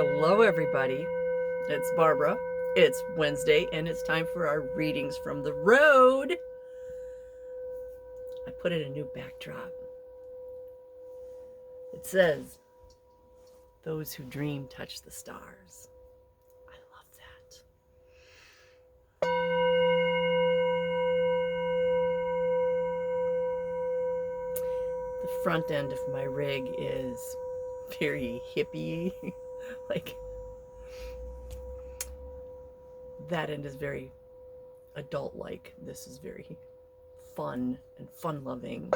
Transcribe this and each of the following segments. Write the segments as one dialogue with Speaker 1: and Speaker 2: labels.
Speaker 1: Hello, everybody. It's Barbara. It's Wednesday, and it's time for our readings from the road. I put in a new backdrop. It says, "Those who dream touch the stars." I love that. The front end of my rig is very hippie. Like, that end is very adult-like. This is very fun and fun-loving.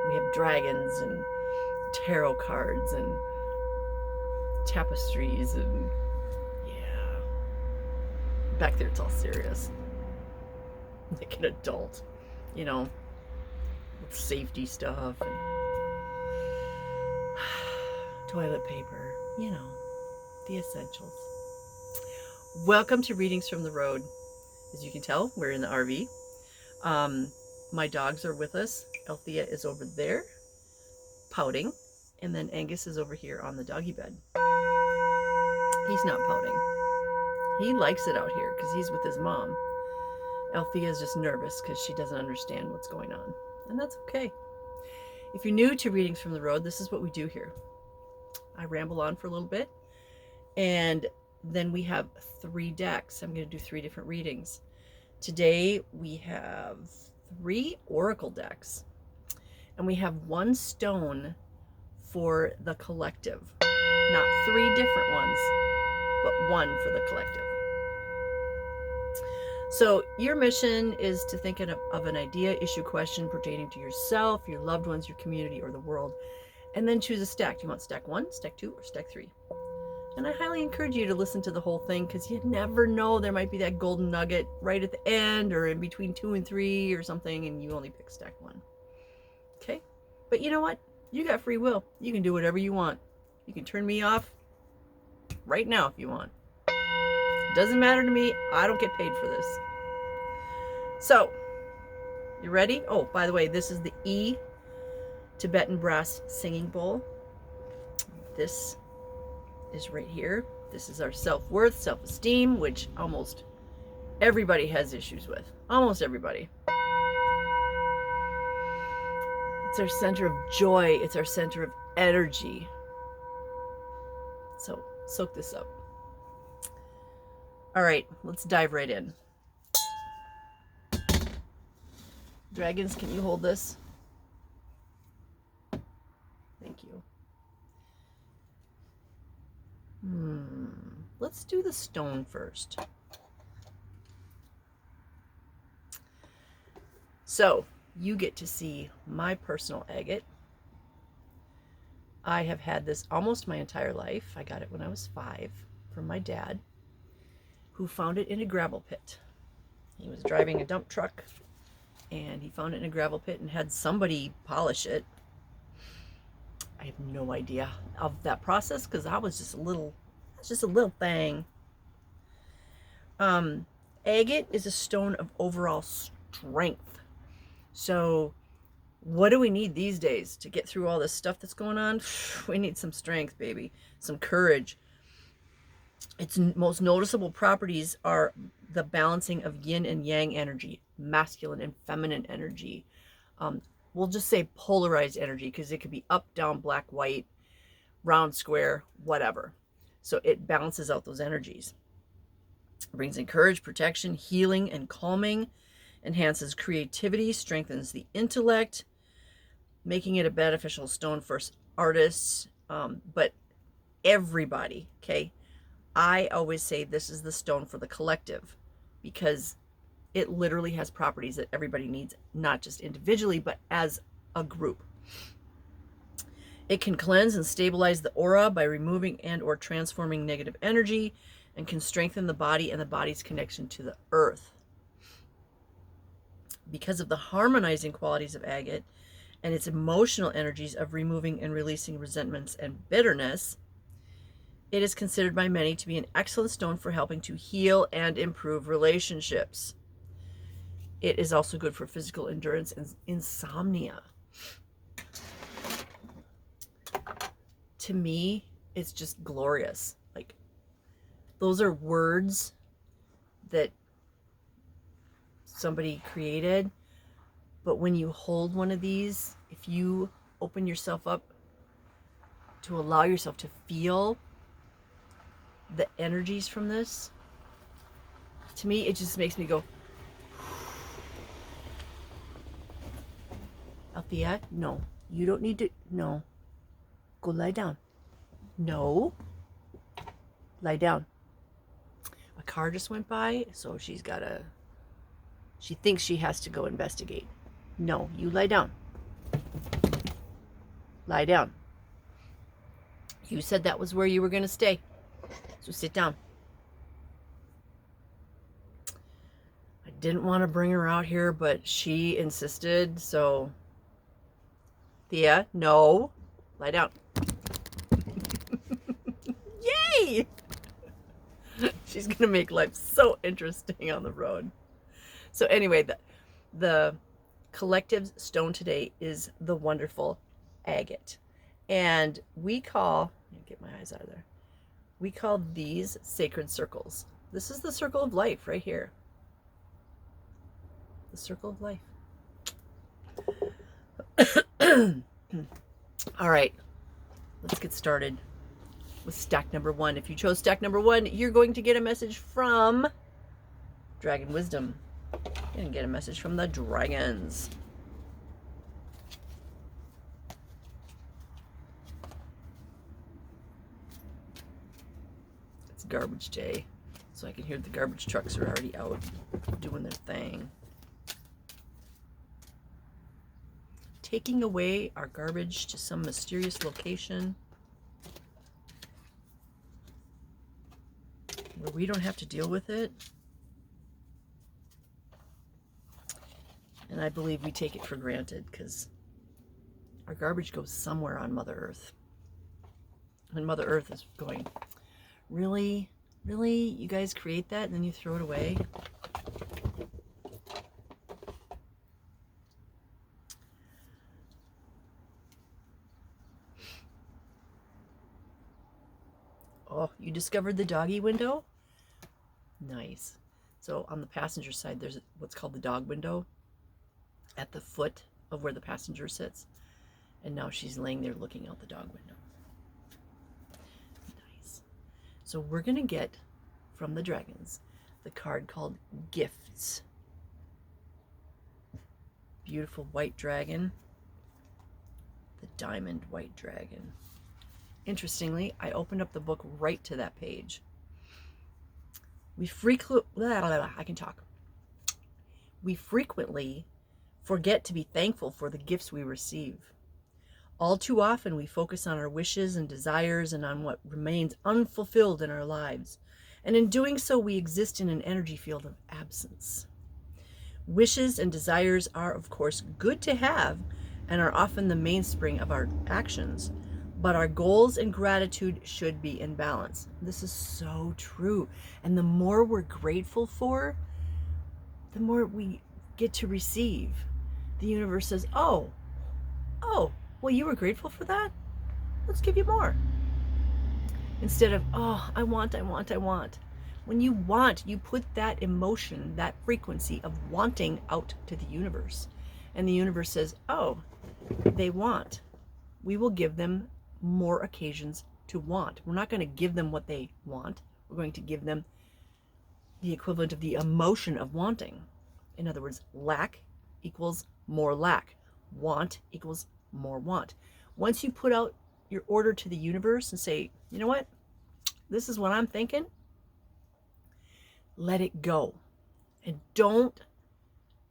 Speaker 1: We have dragons and tarot cards and tapestries and yeah. Back there it's all serious. Like an adult, you know, with safety stuff and toilet paper, you know, the essentials. Welcome to Readings from the Road. As you can tell, we're in the RV. My dogs are with us. Althea is over there, pouting, and then Angus is over here on the doggy bed. He's not pouting. He likes it out here because he's with his mom. Althea is just nervous because she doesn't understand what's going on, and that's okay. If you're new to Readings from the Road, this is what we do here. I ramble on for a little bit, and then we have 3 decks. I'm going to do 3 different readings. Today we have 3 oracle decks, and we have 1 stone for the collective. Not 3 different ones, but 1 for the collective. So your mission is to think of an idea, issue, question pertaining to yourself, your loved ones, your community, or the world, and then choose a stack. Do you want stack 1, stack 2, or stack 3? And I highly encourage you to listen to the whole thing because you never know. There might be that golden nugget right at the end or in between 2 and 3 or something, and you only pick stack 1. Okay? But you know what? You got free will. You can do whatever you want. You can turn me off right now if you want. It doesn't matter to me. I don't get paid for this. So, you ready? Oh, by the way, this is the E Tibetan brass singing bowl. This is right here. This is our self-worth, self-esteem, which almost everybody has issues with. Almost everybody. It's our center of joy. It's our center of energy. So soak this up. All right, let's dive right in. Dragons, can you hold this? Thank you. Let's do the stone first. So you get to see my personal agate. I have had this almost my entire life. I got it when I was 5 from my dad, who found it in a gravel pit. He was driving a dump truck and he found it in a gravel pit and had somebody polish it. I have no idea of that process because I was just a little thing. Agate is a stone of overall strength. So what do we need these days to get through all this stuff that's going on? We need some strength, baby, some courage. Its most noticeable properties are the balancing of yin and yang energy, masculine and feminine energy. We'll just say polarized energy because it could be up, down, black, white, round, square, whatever. So it balances out those energies. It brings in courage, protection, healing, and calming, enhances creativity, strengthens the intellect, making it a beneficial stone for artists, but everybody, okay? I always say this is the stone for the collective because it literally has properties that everybody needs, not just individually, but as a group. It can cleanse and stabilize the aura by removing and or transforming negative energy and can strengthen the body and the body's connection to the earth. Because of the harmonizing qualities of agate and its emotional energies of removing and releasing resentments and bitterness, it is considered by many to be an excellent stone for helping to heal and improve relationships. It is also good for physical endurance and insomnia. To me, it's just glorious. Like, those are words that somebody created. But when you hold one of these, if you open yourself up to allow yourself to feel the energies from this, to me, it just makes me go, Althea, no, you don't need to, no, go lie down. No, lie down. A car just went by, so she thinks she has to go investigate. No, you lie down. Lie down. You said that was where you were going to stay, so sit down. I didn't want to bring her out here, but she insisted, so Thea, no, lie down. Yay! She's gonna make life so interesting on the road. So anyway, the collective stone today is the wonderful agate, and we call, get my eyes out of there, we call these sacred circles. This is the circle of life right here. The circle of life. All right, let's get started with stack number 1. If you chose stack number 1, you're going to get a message from Dragon Wisdom. You're going to get a message from the dragons. It's garbage day, so I can hear the garbage trucks are already out doing their thing. Taking away our garbage to some mysterious location where we don't have to deal with it. And I believe we take it for granted because our garbage goes somewhere on Mother Earth. And Mother Earth is going, really? Really? You guys create that and then you throw it away? Oh, you discovered the doggy window? Nice. So on the passenger side, there's what's called the dog window at the foot of where the passenger sits. And now she's laying there looking out the dog window. Nice. So we're going to get from the dragons the card called Gifts. Beautiful white dragon. The diamond white dragon. Interestingly, I opened up the book right to that page. We frequently forget to be thankful for the gifts we receive. All too often, we focus on our wishes and desires and on what remains unfulfilled in our lives. And in doing so, we exist in an energy field of absence. Wishes and desires are, of course, good to have and are often the mainspring of our actions. But our goals and gratitude should be in balance. This is so true. And the more we're grateful for, the more we get to receive. The universe says, oh, well, you were grateful for that? Let's give you more. Instead of, oh, I want. When you want, you put that emotion, that frequency of wanting out to the universe. And the universe says, oh, they want. We will give them more occasions to want. We're not going to give them what they want. We're going to give them the equivalent of the emotion of wanting. In other words, lack equals more lack. Want equals more want. Once you put out your order to the universe and say, you know what? This is what I'm thinking. Let it go. And don't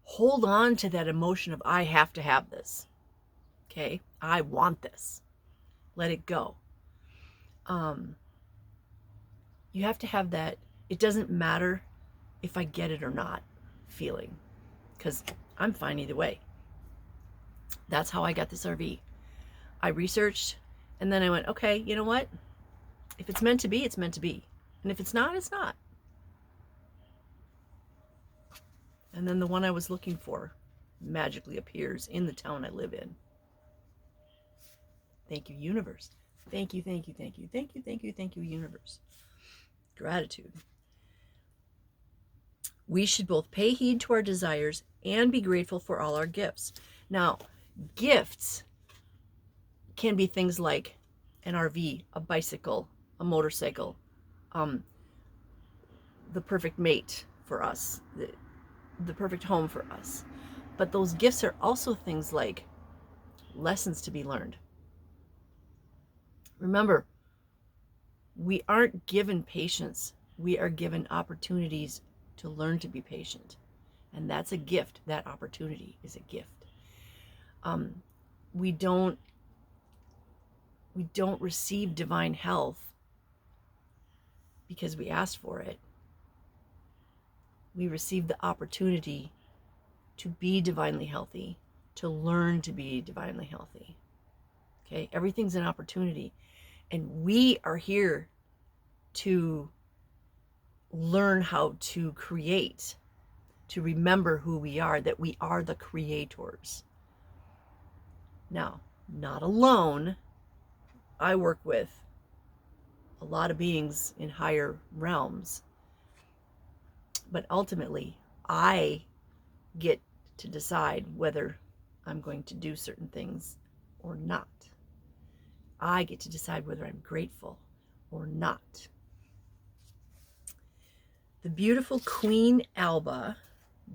Speaker 1: hold on to that emotion of, I have to have this. Okay? I want this. Let it go. You have to have that, it doesn't matter if I get it or not feeling, because I'm fine either way. That's how I got this RV. I researched, and then I went, okay, you know what? If it's meant to be, it's meant to be. And if it's not, it's not. And then the one I was looking for magically appears in the town I live in. Thank you, universe. Thank you, thank you, thank you, thank you, thank you, thank you, universe. Gratitude. We should both pay heed to our desires and be grateful for all our gifts. Now, gifts can be things like an RV, a bicycle, a motorcycle, the perfect mate for us, the perfect home for us. But those gifts are also things like lessons to be learned. Remember, we aren't given patience. We are given opportunities to learn to be patient. And that's a gift. That opportunity is a gift. We don't receive divine health because we asked for it. We receive the opportunity to be divinely healthy, to learn to be divinely healthy. Okay, everything's an opportunity. And we are here to learn how to create, to remember who we are, that we are the creators. Now, not alone. I work with a lot of beings in higher realms, but ultimately, I get to decide whether I'm going to do certain things or not. I get to decide whether I'm grateful or not. The beautiful Queen Alba,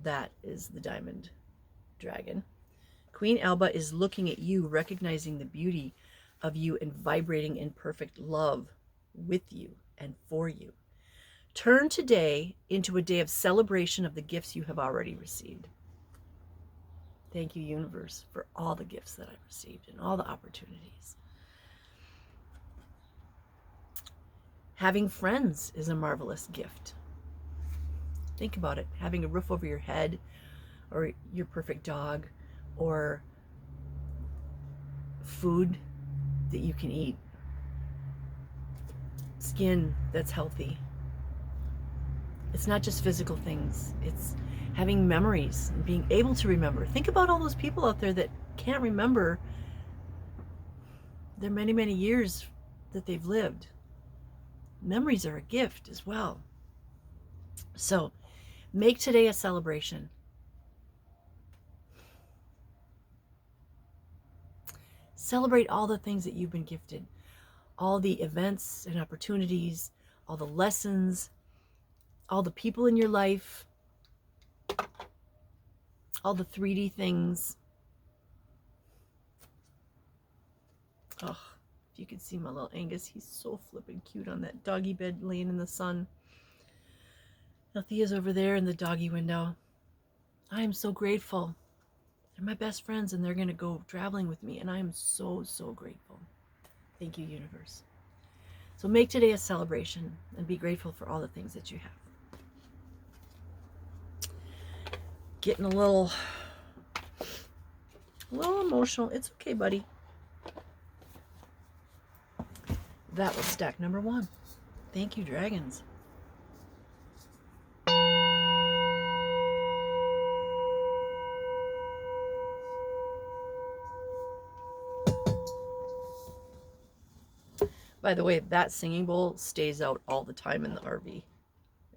Speaker 1: that is the diamond dragon. Queen Alba is looking at you, recognizing the beauty of you and vibrating in perfect love with you and for you. Turn today into a day of celebration of the gifts you have already received. Thank you, universe, for all the gifts that I've received and all the opportunities. Having friends is a marvelous gift. Think about it. Having a roof over your head, or your perfect dog, or food that you can eat, skin that's healthy. It's not just physical things. It's having memories and being able to remember. Think about all those people out there that can't remember their many, many years that they've lived. Memories are a gift as well. So make today a celebration. Celebrate all the things that you've been gifted, all the events and opportunities, all the lessons, all the people in your life, all the 3D things. Oh, if you could see my little Angus, he's so flippin' cute on that doggy bed laying in the sun. Althea's over there in the doggy window. I am so grateful. They're my best friends and they're going to go traveling with me. And I am so, so grateful. Thank you, universe. So make today a celebration and be grateful for all the things that you have. Getting a little emotional. It's okay, buddy. That was stack number 1. Thank you, dragons. By the way, that singing bowl stays out all the time in the RV. It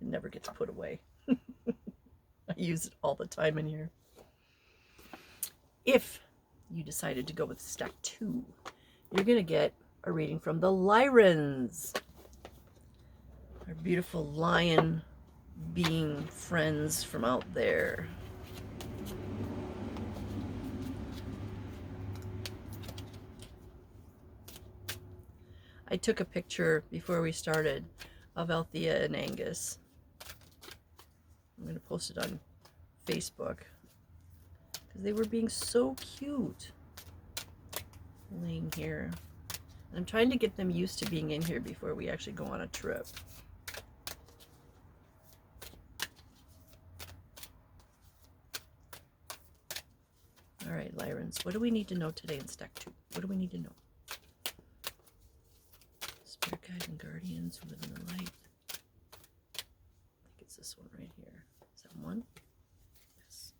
Speaker 1: never gets put away. I use it all the time in here. If you decided to go with stack 2, you're going to get a reading from the Lyrans. Our beautiful lion being friends from out there. I took a picture before we started of Althea and Angus. I'm going to post it on Facebook because they were being so cute laying here. I'm trying to get them used to being in here before we actually go on a trip. All right, Lyrans, what do we need to know today in stack 2? What do we need to know? Spirit guides and guardians who live in the light. I think it's this one right here. Is that one? Yes.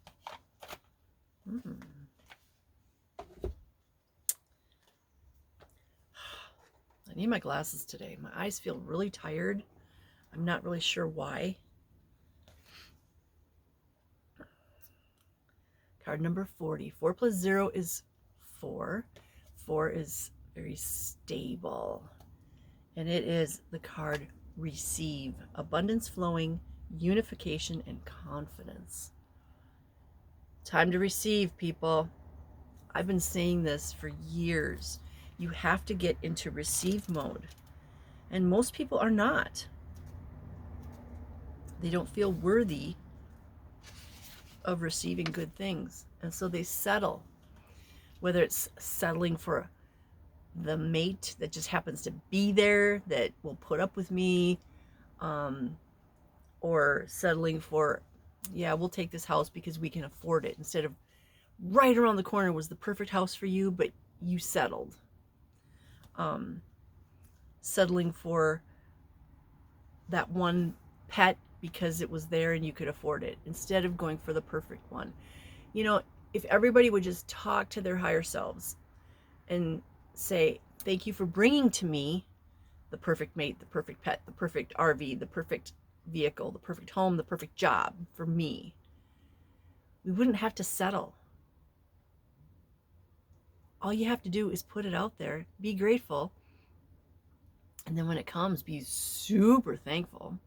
Speaker 1: I need my glasses today. My eyes feel really tired. I'm not really sure why. Card number 40. 4 plus 0 is 4. 4 is very stable. And it is the card Receive. Abundance flowing, unification, and confidence. Time to receive, people. I've been saying this for years. You have to get into receive mode. And most people are not. They don't feel worthy of receiving good things. And so they settle. Whether it's settling for the mate that just happens to be there, that will put up with me, or settling for, yeah, we'll take this house because we can afford it, instead of right around the corner was the perfect house for you, but you settled. Settling for that one pet because it was there and you could afford it, instead of going for the perfect one. You know, if everybody would just talk to their higher selves and say, thank you for bringing to me the perfect mate, the perfect pet, the perfect RV, the perfect vehicle, the perfect home, the perfect job for me, we wouldn't have to settle. All you have to do is put it out there, be grateful, and then when it comes, be super thankful.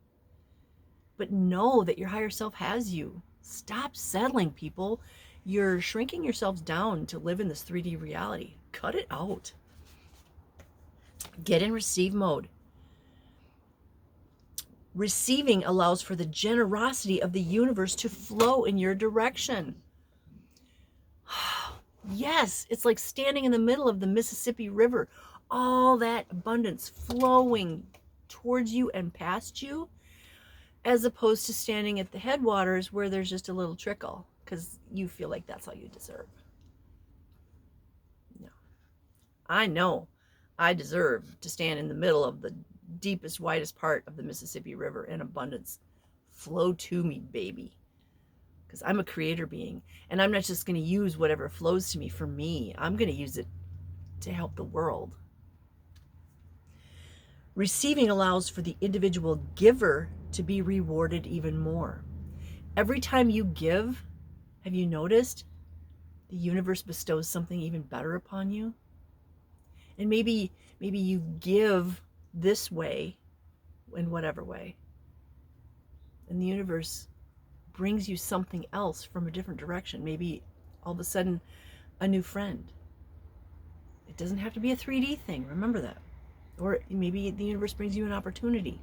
Speaker 1: But know that your higher self has you. Stop settling, people. You're shrinking yourselves down to live in this 3D reality. Cut it out. Get in receive mode. Receiving allows for the generosity of the universe to flow in your direction. Yes, it's like standing in the middle of the Mississippi River. All that abundance flowing towards you and past you, as opposed to standing at the headwaters where there's just a little trickle because you feel like that's all you deserve. No. I know I deserve to stand in the middle of the deepest, widest part of the Mississippi River, and abundance flow to me, baby. Because I'm a creator being, and I'm not just going to use whatever flows to me for me. I'm going to use it to help the world. Receiving allows for the individual giver to be rewarded even more. Every time you give, have you noticed the universe bestows something even better upon you? And maybe you give this way, in whatever way, and the universe brings you something else from a different direction. Maybe all of a sudden a new friend. It doesn't have to be a 3D thing, remember that. Or maybe the universe brings you an opportunity.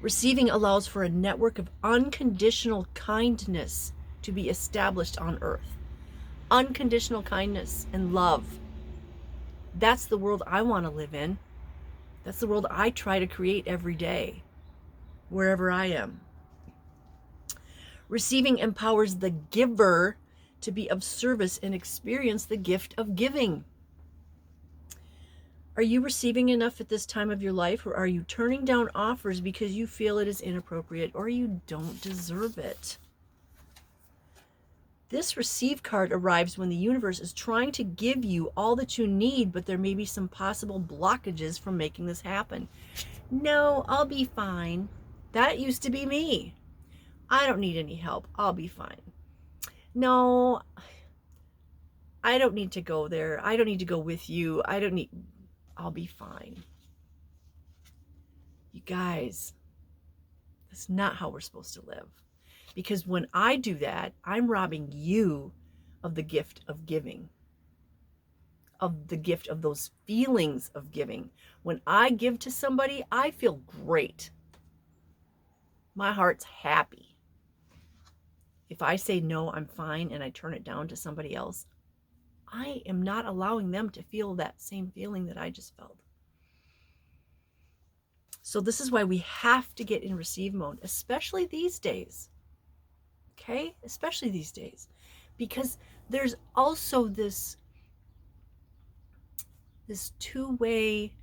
Speaker 1: Receiving allows for a network of unconditional kindness to be established on earth. Unconditional kindness and love. That's the world I want to live in. That's the world I try to create every day, wherever I am. Receiving empowers the giver to be of service and experience the gift of giving. Are you receiving enough at this time of your life, or are you turning down offers because you feel it is inappropriate or you don't deserve it? This receive card arrives when the universe is trying to give you all that you need, but there may be some possible blockages from making this happen. No, I'll be fine. That used to be me. I don't need any help. I'll be fine. No, I don't need to go there. I don't need to go with you. I'll be fine. You guys, that's not how we're supposed to live. Because when I do that, I'm robbing you of the gift of giving, of the gift of those feelings of giving. When I give to somebody, I feel great. My heart's happy. If I say no, I'm fine, and I turn it down to somebody else, I am not allowing them to feel that same feeling that I just felt. So this is why we have to get in receive mode, especially these days. Okay? Especially these days. Because there's also this two-way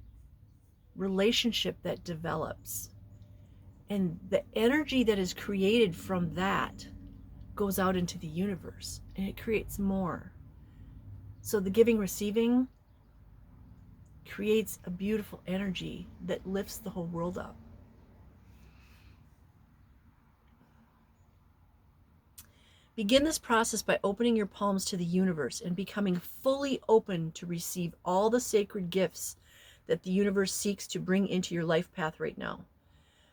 Speaker 1: relationship that develops. And the energy that is created from that goes out into the universe, and it creates more. So the giving, receiving, creates a beautiful energy that lifts the whole world up. Begin this process by opening your palms to the universe and becoming fully open to receive all the sacred gifts that the universe seeks to bring into your life path right now.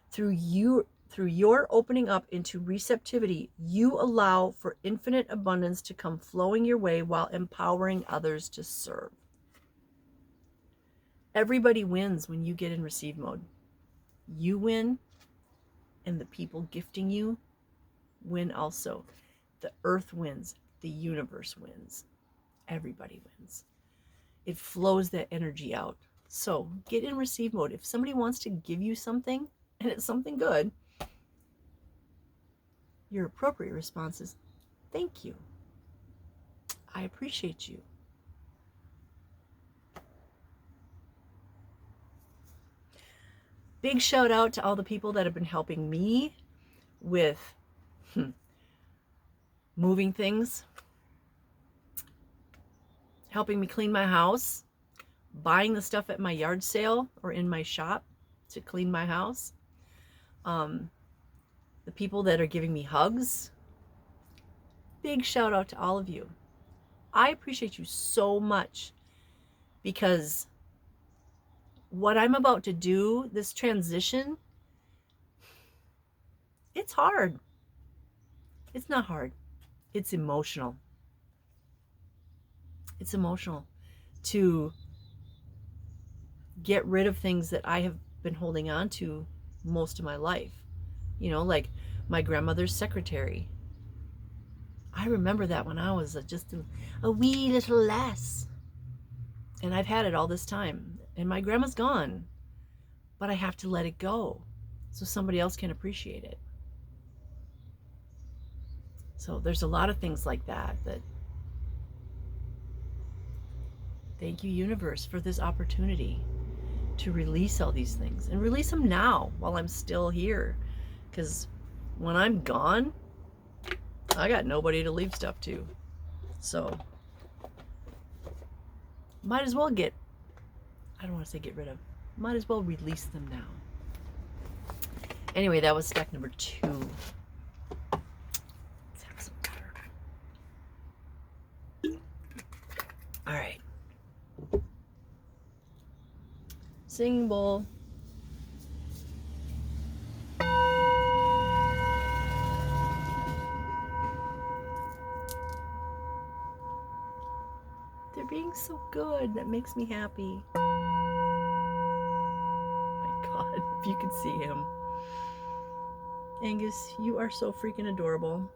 Speaker 1: Through your opening up into receptivity, you allow for infinite abundance to come flowing your way while empowering others to serve. Everybody wins when you get in receive mode. You win, and the people gifting you win also. The earth wins, the universe wins, everybody wins. It flows that energy out. So get in receive mode. If somebody wants to give you something and it's something good, your appropriate response is, thank you. I appreciate you. Big shout out to all the people that have been helping me with moving things, helping me clean my house, buying the stuff at my yard sale or in my shop to clean my house. The people that are giving me hugs. Big shout out to all of you. I appreciate you so much, because what I'm about to do, this transition, it's hard. It's not hard. It's emotional. It's emotional to get rid of things that I have been holding on to most of my life. You know, like my grandmother's secretary. I remember that when I was just a wee little lass. And I've had it all this time. And my grandma's gone. But I have to let it go so somebody else can appreciate it. So there's a lot of things like that. Thank you, universe, for this opportunity to release all these things. And release them now while I'm still here. Because when I'm gone, I got nobody to leave stuff to. So might as well I don't want to say get rid of, might as well release them now. Anyway, that was stack number 2. Let's have some water. All right. Singing bowl. They're being so good. That makes me happy. My God, if you could see him. Angus, you are so freaking adorable.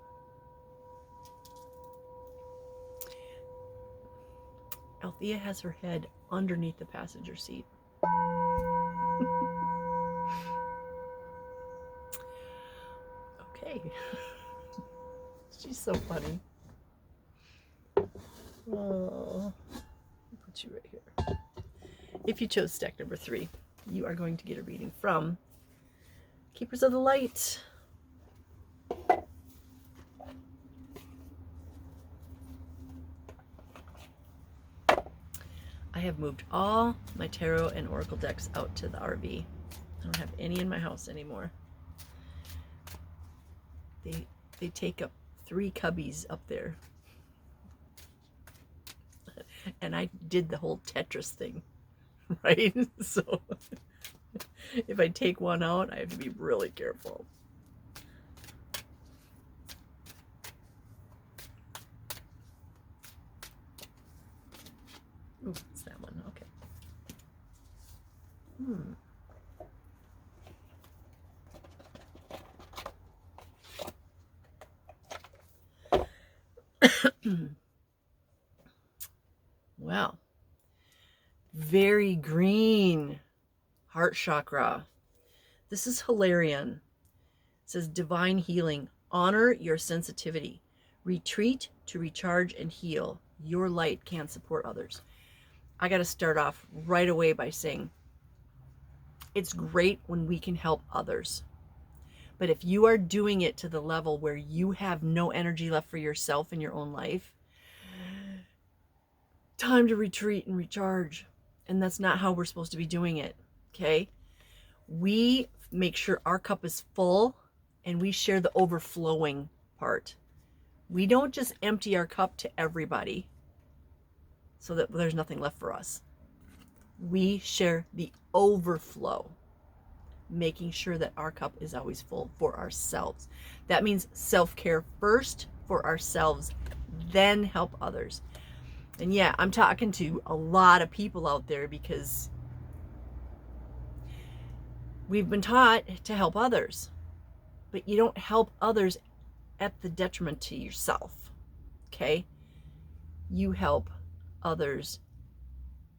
Speaker 1: Althea has her head underneath the passenger seat. Okay. She's so funny. Oh, I'll put you right here. If you chose stack number 3, you are going to get a reading from Keepers of the Light. I have moved all my tarot and oracle decks out to the RV. I don't have any in my house anymore. They take up 3 cubbies up there. And I did the whole Tetris thing, right? So if I take one out, I have to be really careful. Ooh, it's that one. Okay. Wow. Very green heart chakra. This is Hilarion. It says divine healing. Honor your sensitivity. Retreat to recharge and heal. Your light can support others. I got to start off right away by saying it's great when we can help others. But if you are doing it to the level where you have no energy left for yourself in your own life, time to retreat and recharge. And that's not how we're supposed to be doing it. Okay? We make sure our cup is full and we share the overflowing part. We don't just empty our cup to everybody so that there's nothing left for us. We share the overflow, making sure that our cup is always full for ourselves. That means self-care first for ourselves, then help others. And yeah, I'm talking to a lot of people out there because we've been taught to help others, but you don't help others at the detriment to yourself. Okay? You help others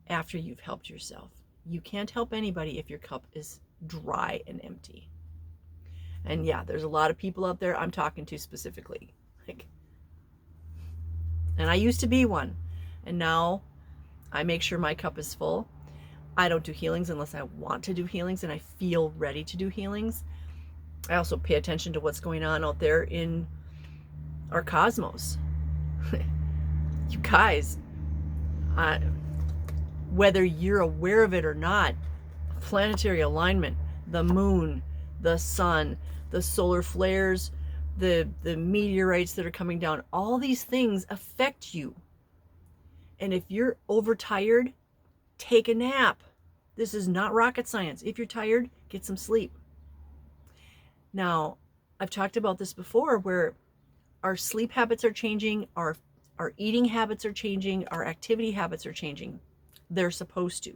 Speaker 1: after you've helped yourself. You can't help anybody if your cup is dry and empty. And yeah, there's a lot of people out there I'm talking to specifically. And I used to be one. And now I make sure my cup is full. I don't do healings unless I want to do healings and I feel ready to do healings. I also pay attention to what's going on out there in our cosmos. You guys, whether you're aware of it or not, planetary alignment, the moon, the sun, the solar flares, the meteorites that are coming down, all these things affect you. And if you're overtired, take a nap. This is not rocket science. If you're tired, get some sleep. Now, I've talked about this before where our sleep habits are changing, our eating habits are changing, our activity habits are changing. They're supposed to,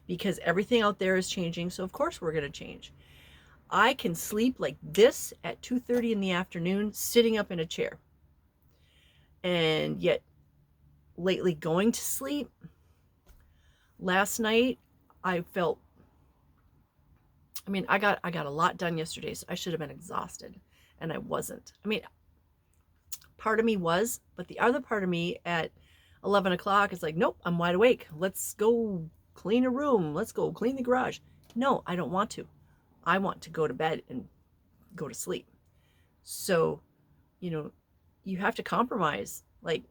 Speaker 1: because everything out there is changing, so of course we're going to change. I can sleep like this at 2:30 in the afternoon, sitting up in a chair. And yet, lately going to sleep, last night, I got a lot done yesterday, so I should have been exhausted, and I wasn't. I mean, part of me was, but the other part of me at 11 o'clock is like, nope, I'm wide awake. Let's go clean a room. Let's go clean the garage. No, I don't want to. I want to go to bed and go to sleep. So, you have to compromise. Like,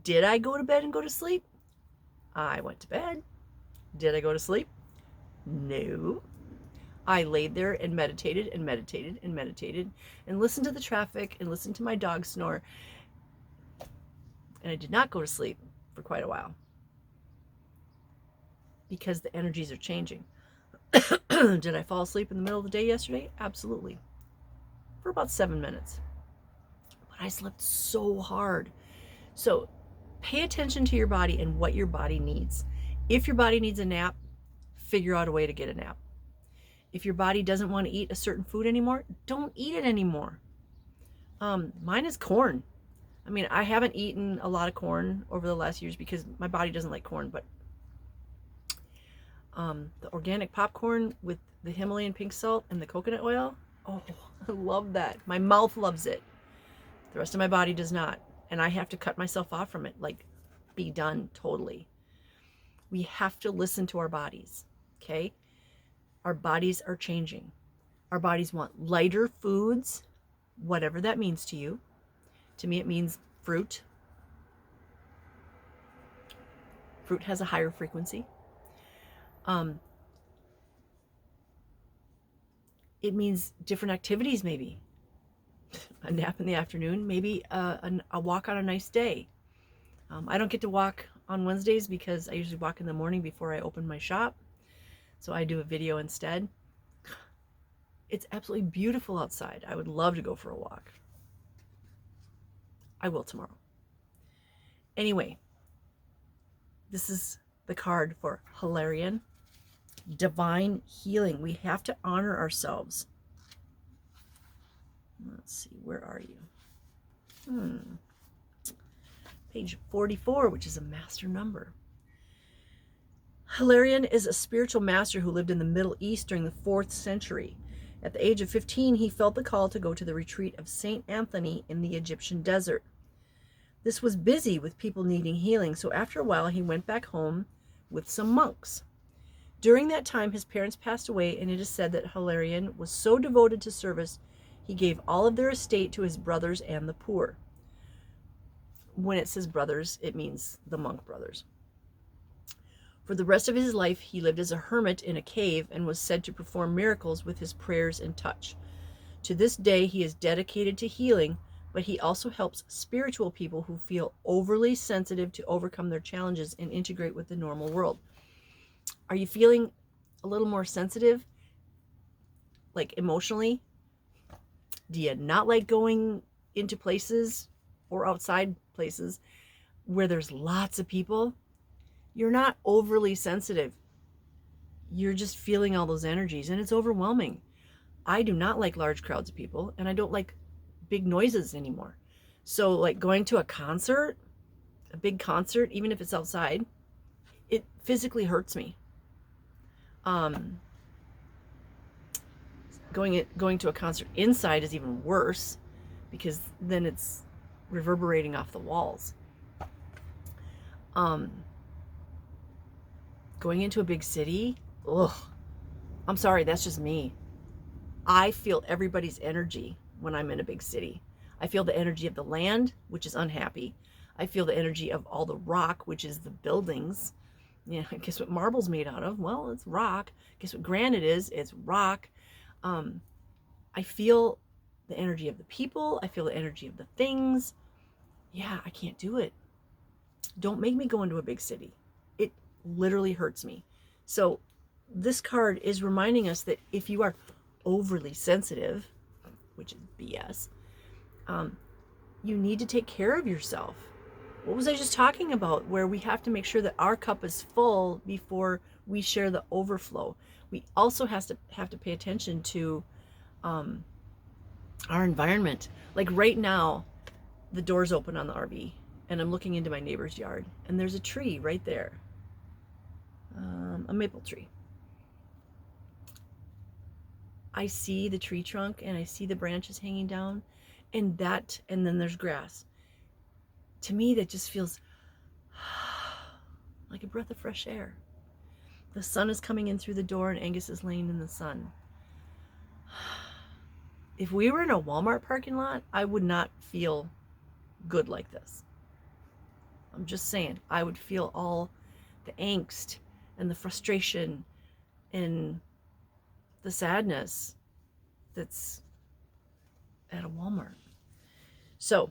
Speaker 1: did I go to bed and go to sleep? I went to bed. Did I go to sleep? No. I laid there and meditated and meditated and meditated and listened to the traffic and listened to my dog snore. And I did not go to sleep for quite a while because the energies are changing. Did I fall asleep in the middle of the day yesterday? Absolutely. For about 7 minutes. But I slept so hard. So pay attention to your body and what your body needs. If your body needs a nap, figure out a way to get a nap. If your body doesn't want to eat a certain food anymore, don't eat it anymore. Mine is corn. I mean, I haven't eaten a lot of corn over the last years because my body doesn't like corn, but the organic popcorn with the Himalayan pink salt and the coconut oil, oh, I love that. My mouth loves it. The rest of my body does not. And I have to cut myself off from it, like be done totally. We have to listen to our bodies, okay? Our bodies are changing. Our bodies want lighter foods, whatever that means to you. To me, it means fruit. Fruit has a higher frequency. It means different activities, maybe. A nap in the afternoon, maybe a walk on a nice day. I don't get to walk on Wednesdays because I usually walk in the morning before I open my shop. So I do a video instead. It's absolutely beautiful outside. I would love to go for a walk. I will tomorrow. Anyway, this is the card for Hilarion. Divine healing. We have to honor ourselves. Let's see, where are you? Page 44, which is a master number. Hilarion is a spiritual master who lived in the Middle East during the 4th century. At the age of 15, he felt the call to go to the retreat of St. Anthony in the Egyptian desert. This was busy with people needing healing, so after a while he went back home with some monks. During that time, his parents passed away, and it is said that Hilarion was so devoted to service, he gave all of their estate to his brothers and the poor. When it says brothers, it means the monk brothers. For the rest of his life, he lived as a hermit in a cave and was said to perform miracles with his prayers and touch. To this day, he is dedicated to healing, but he also helps spiritual people who feel overly sensitive to overcome their challenges and integrate with the normal world. Are you feeling a little more sensitive, like emotionally? Do you not like going into places or outside places where there's lots of people? You're not overly sensitive. You're just feeling all those energies, and it's overwhelming. I do not like large crowds of people, and I don't like big noises anymore. So like going to a concert, a big concert, even if it's outside, it physically hurts me. Going to a concert inside is even worse, because then it's reverberating off the walls. Going into a big city, ugh. I'm sorry, that's just me. I feel everybody's energy when I'm in a big city. I feel the energy of the land, which is unhappy. I feel the energy of all the rock, which is the buildings. Yeah, guess what marble's made out of? Well, it's rock. Guess what granite is? It's rock. I feel the energy of the people. I feel the energy of the things. Yeah, I can't do it. Don't make me go into a big city. It literally hurts me. So this card is reminding us that if you are overly sensitive, which is BS, you need to take care of yourself. What was I just talking about? Where we have to make sure that our cup is full before we share the overflow. We also have to pay attention to our environment. Like right now, the door's open on the RV, and I'm looking into my neighbor's yard, and there's a tree right there, a maple tree. I see the tree trunk and I see the branches hanging down, and then there's grass. To me, that just feels like a breath of fresh air. The sun is coming in through the door, and Angus is laying in the sun. If we were in a Walmart parking lot, I would not feel good like this. I'm just saying, I would feel all the angst and the frustration and the sadness that's at a Walmart. So,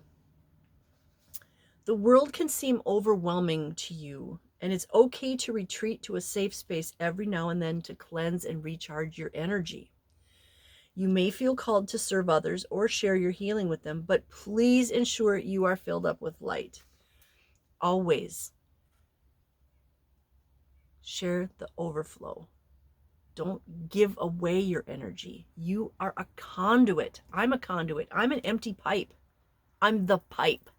Speaker 1: the world can seem overwhelming to you, and it's okay to retreat to a safe space every now and then to cleanse and recharge your energy. You may feel called to serve others or share your healing with them, but please ensure you are filled up with light. Always share the overflow. Don't give away your energy. You are a conduit. I'm a conduit. I'm an empty pipe. I'm the pipe.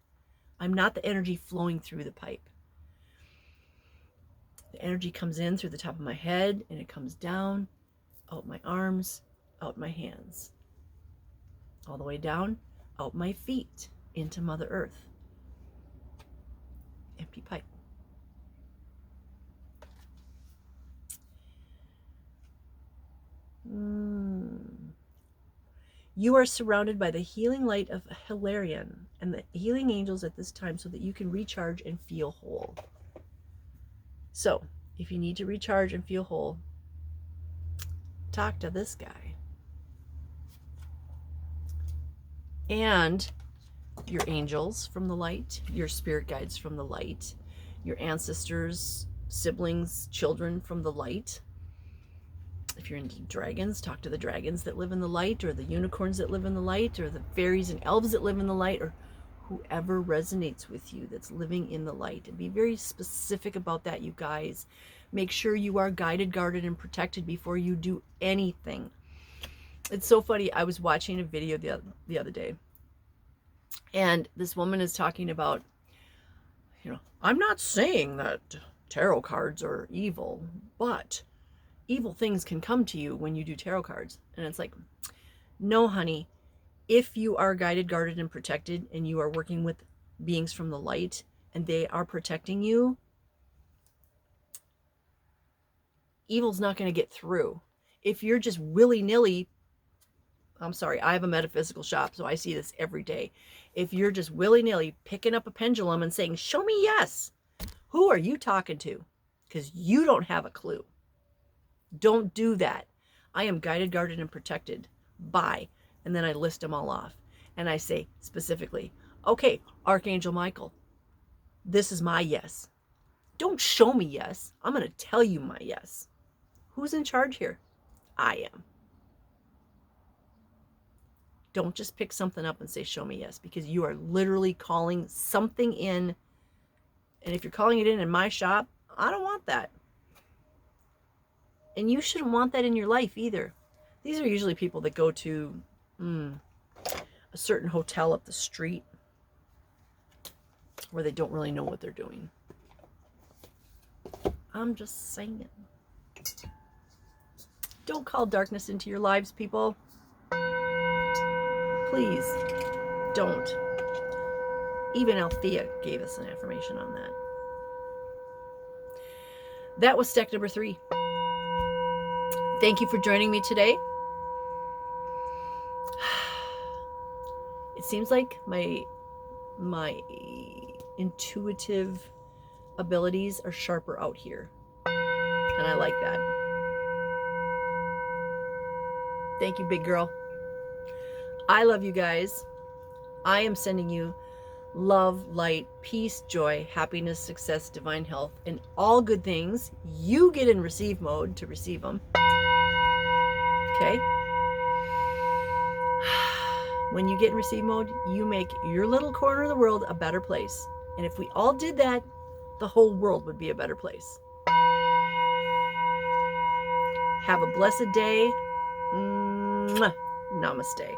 Speaker 1: I'm not the energy flowing through the pipe. The energy comes in through the top of my head, and it comes down, out my arms, out my hands, all the way down, out my feet, into Mother Earth. Empty pipe. You are surrounded by the healing light of Hilarion and the healing angels at this time so that you can recharge and feel whole. So, if you need to recharge and feel whole, talk to this guy. And your angels from the light, your spirit guides from the light, your ancestors, siblings, children from the light. If you're into dragons, talk to the dragons that live in the light, or the unicorns that live in the light, or the fairies and elves that live in the light, or whoever resonates with you that's living in the light. And be very specific about that, you guys. Make sure you are guided, guarded, and protected before you do anything. It's so funny. I was watching a video the other day, and this woman is talking about, I'm not saying that tarot cards are evil, but evil things can come to you when you do tarot cards. And it's like, no, honey, if you are guided, guarded, and protected, and you are working with beings from the light, and they are protecting you, evil's not going to get through. If you're just willy-nilly, I'm sorry, I have a metaphysical shop, so I see this every day. If you're just willy-nilly picking up a pendulum and saying, show me yes, who are you talking to? because you don't have a clue. Don't do that. I am guided, guarded, and protected by, and then I list them all off. And I say specifically, okay, Archangel Michael, this is my yes. Don't show me yes. I'm going to tell you my yes. Who's in charge here? I am. Don't just pick something up and say, show me yes, because you are literally calling something in. And if you're calling it in my shop, I don't want that. And you shouldn't want that in your life either. These are usually people that go to a certain hotel up the street where they don't really know what they're doing. I'm just saying. Don't call darkness into your lives, people. Please don't. Even Althea gave us an affirmation on that. That was stack number 3. Thank you for joining me today. It seems like my intuitive abilities are sharper out here. And I like that. Thank you, big girl. I love you guys. I am sending you love, light, peace, joy, happiness, success, divine health, and all good things. You get in receive mode to receive them. Okay? When you get in receive mode, you make your little corner of the world a better place. And if we all did that, the whole world would be a better place. Have a blessed day. Namaste.